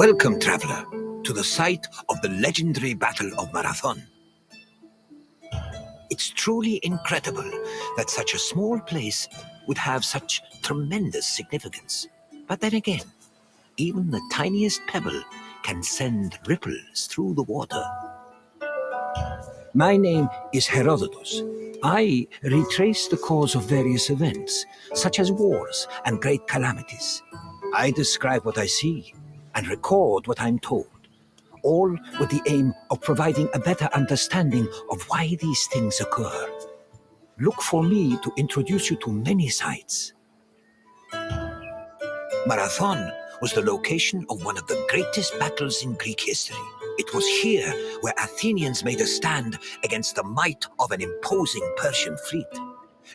Welcome, traveler, to the site of the legendary Battle of Marathon. It's truly incredible that such a small place would have such tremendous significance. But then again, even the tiniest pebble can send ripples through the water. My name is Herodotus. I retrace the cause of various events, such as wars and great calamities. I describe what I see and record what I'm told, all with the aim of providing a better understanding of why these things occur. Look for me to introduce you to many sites. Marathon was the location of one of the greatest battles in Greek history. It was here where Athenians made a stand against the might of an imposing Persian fleet.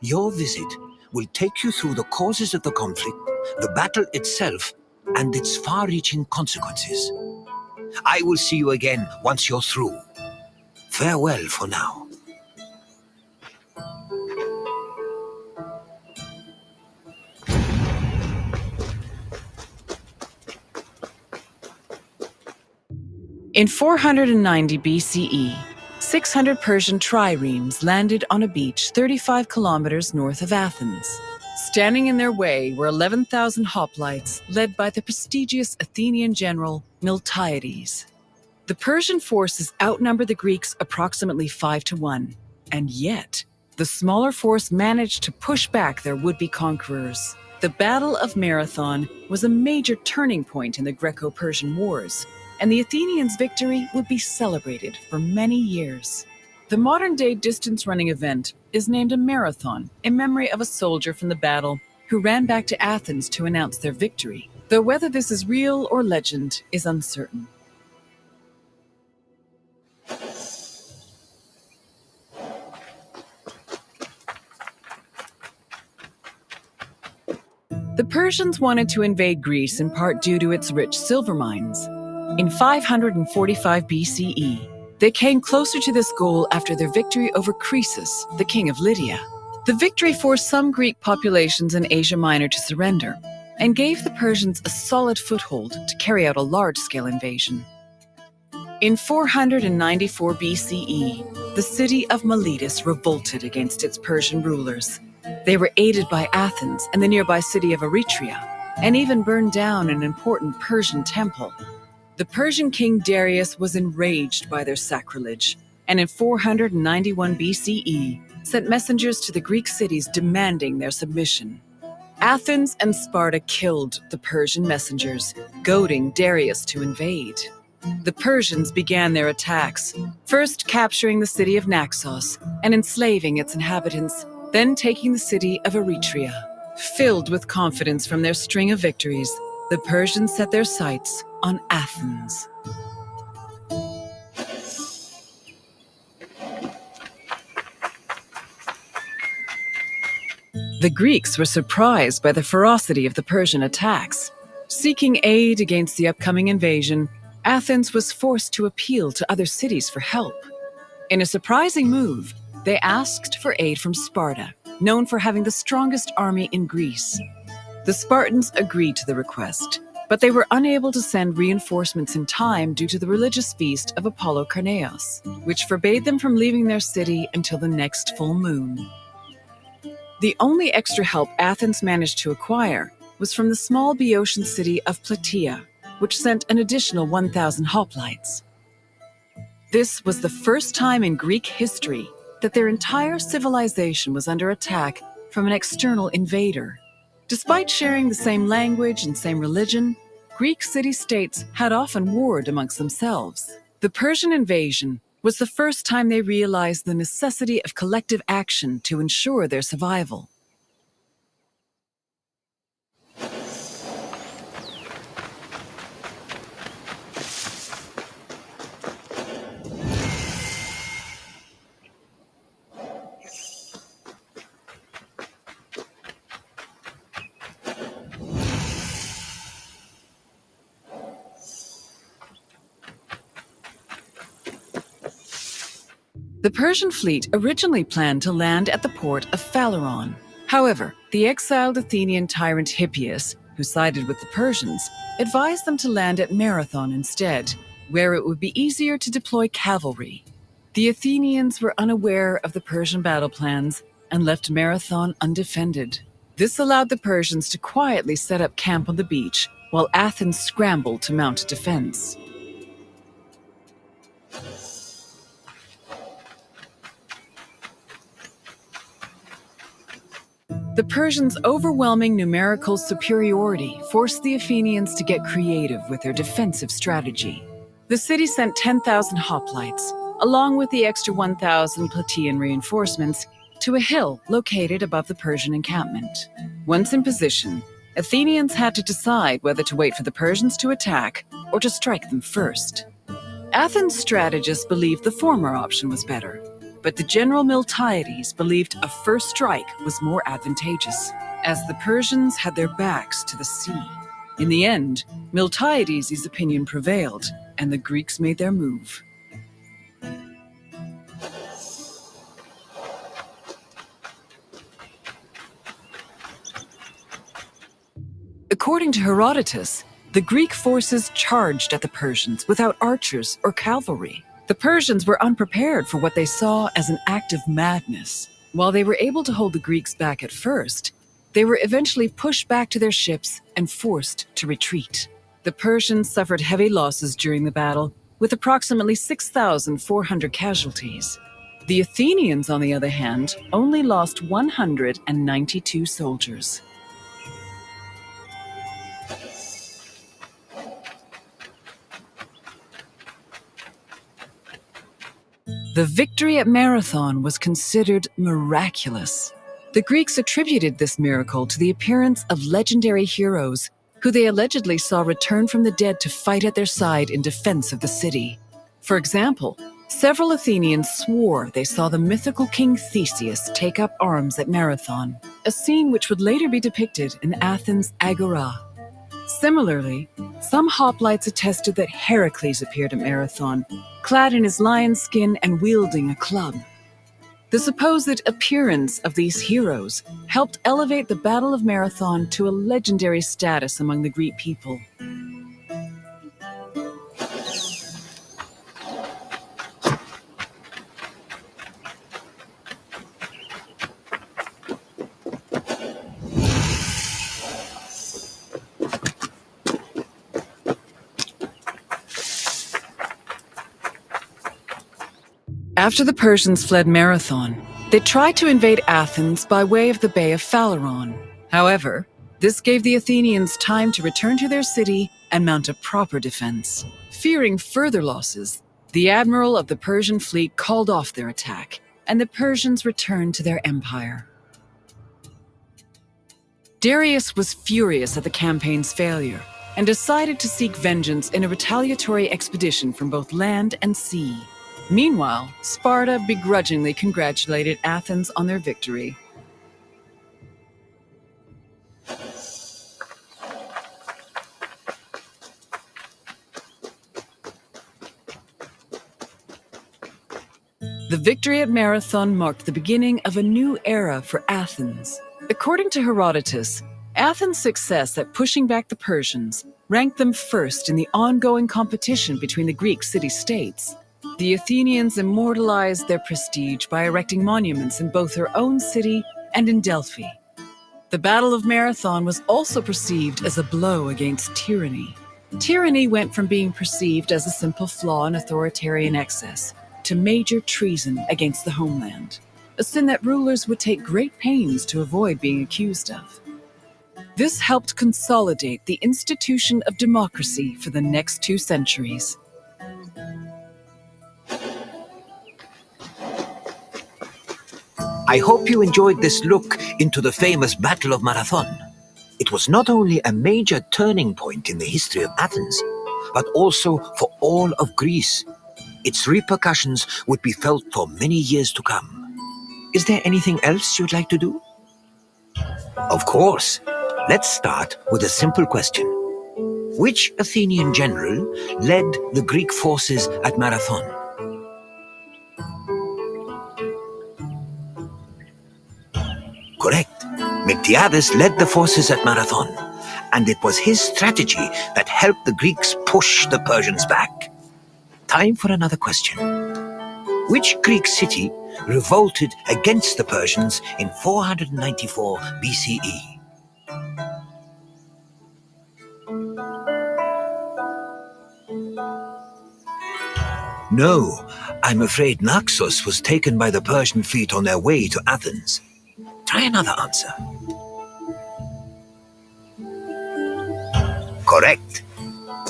Your visit will take you through the causes of the conflict, the battle itself, and its far-reaching consequences. I will see you again once you're through. Farewell for now. In 490 BCE, 600 Persian triremes landed on a beach 35 kilometers north of Athens. Standing in their way were 11,000 hoplites led by the prestigious Athenian general Miltiades. The Persian forces outnumbered the Greeks approximately 5-1, and yet the smaller force managed to push back their would-be conquerors. The Battle of Marathon was a major turning point in the Greco-Persian Wars, and the Athenians' victory would be celebrated for many years. The modern-day distance-running event is named a marathon in memory of a soldier from the battle who ran back to Athens to announce their victory, though whether this is real or legend is uncertain. The Persians wanted to invade Greece in part due to its rich silver mines. In 545 BCE, they came closer to this goal after their victory over Croesus, the king of Lydia. The victory forced some Greek populations in Asia Minor to surrender and gave the Persians a solid foothold to carry out a large-scale invasion. In 494 BCE, the city of Miletus revolted against its Persian rulers. They were aided by Athens and the nearby city of Eretria, and even burned down an important Persian temple. The Persian king Darius was enraged by their sacrilege, and in 491 BCE sent messengers to the Greek cities demanding their submission. Athens and Sparta killed the Persian messengers, goading Darius to invade. The Persians began their attacks, first capturing the city of Naxos and enslaving its inhabitants, then taking the city of Eretria. Filled with confidence from their string of victories, the Persians set their sights on Athens. The Greeks were surprised by the ferocity of the Persian attacks. Seeking aid against the upcoming invasion, Athens was forced to appeal to other cities for help. In a surprising move, they asked for aid from Sparta, known for having the strongest army in Greece. The Spartans agreed to the request, but they were unable to send reinforcements in time due to the religious feast of Apollo Karneos, which forbade them from leaving their city until the next full moon. The only extra help Athens managed to acquire was from the small Boeotian city of Plataea, which sent an additional 1,000 hoplites. This was the first time in Greek history that their entire civilization was under attack from an external invader. Despite sharing the same language and same religion, Greek city-states had often warred amongst themselves. The Persian invasion was the first time they realized the necessity of collective action to ensure their survival. The Persian fleet originally planned to land at the port of Phaleron. However, the exiled Athenian tyrant Hippias who sided with the Persians, advised them to land at Marathon instead, where it would be easier to deploy cavalry. The Athenians were unaware of the Persian battle plans and left Marathon undefended. This allowed the Persians to quietly set up camp on the beach, while Athens scrambled to mount a defense. The Persians' overwhelming numerical superiority forced the Athenians to get creative with their defensive strategy. The city sent 10,000 hoplites, along with the extra 1,000 Plataean reinforcements, to a hill located above the Persian encampment. Once in position, Athenians had to decide whether to wait for the Persians to attack or to strike them first. Athens' strategists believed the former option was better, but the general Miltiades believed a first strike was more advantageous, as the Persians had their backs to the sea. In the end, Miltiades' opinion prevailed, and the Greeks made their move. According to Herodotus, the Greek forces charged at the Persians without archers or cavalry. The Persians were unprepared for what they saw as an act of madness. While they were able to hold the Greeks back at first, they were eventually pushed back to their ships and forced to retreat. The Persians suffered heavy losses during the battle, with approximately 6,400 casualties. The Athenians, on the other hand, only lost 192 soldiers. The victory at Marathon was considered miraculous. The Greeks attributed this miracle to the appearance of legendary heroes who they allegedly saw return from the dead to fight at their side in defense of the city. For example, several Athenians swore they saw the mythical King Theseus take up arms at Marathon, a scene which would later be depicted in Athens' Agora. Similarly, some hoplites attested that Heracles appeared at Marathon, clad in his lion's skin and wielding a club. The supposed appearance of these heroes helped elevate the Battle of Marathon to a legendary status among the Greek people. After the Persians fled Marathon, they tried to invade Athens by way of the Bay of Phaleron. However, this gave the Athenians time to return to their city and mount a proper defense. Fearing further losses, the admiral of the Persian fleet called off their attack, and the Persians returned to their empire. Darius was furious at the campaign's failure and decided to seek vengeance in a retaliatory expedition from both land and sea. Meanwhile, Sparta begrudgingly congratulated Athens on their victory. The victory at Marathon marked the beginning of a new era for Athens. According to Herodotus, Athens' success at pushing back the Persians ranked them first in the ongoing competition between the Greek city-states. The Athenians immortalized their prestige by erecting monuments in both their own city and in Delphi. The Battle of Marathon was also perceived as a blow against tyranny. Tyranny went from being perceived as a simple flaw in authoritarian excess to major treason against the homeland, a sin that rulers would take great pains to avoid being accused of. This helped consolidate the institution of democracy for the next 2 centuries. I hope you enjoyed this look into the famous Battle of Marathon. It was not only a major turning point in the history of Athens, but also for all of Greece. Its repercussions would be felt for many years to come. Is there anything else you'd like to do? Of course. Let's start with a simple question. Which Athenian general led the Greek forces at Marathon? Correct. Miltiades led the forces at Marathon, and it was his strategy that helped the Greeks push the Persians back. Time for another question. Which Greek city revolted against the Persians in 494 BCE? No, I'm afraid Naxos was taken by the Persian fleet on their way to Athens. Try another answer. Correct.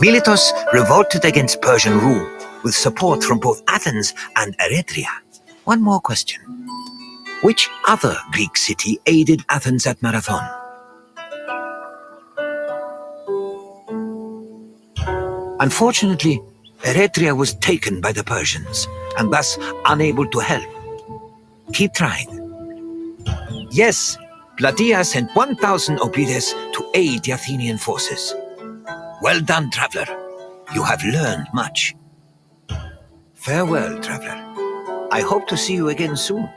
Miletus revolted against Persian rule with support from both Athens and Eretria. One more question. Which other Greek city aided Athens at Marathon? Unfortunately, Eretria was taken by the Persians and thus unable to help. Keep trying. Yes, Plataea sent 1,000 Obides to aid the Athenian forces. Well done, traveler. You have learned much. Farewell, traveler. I hope to see you again soon.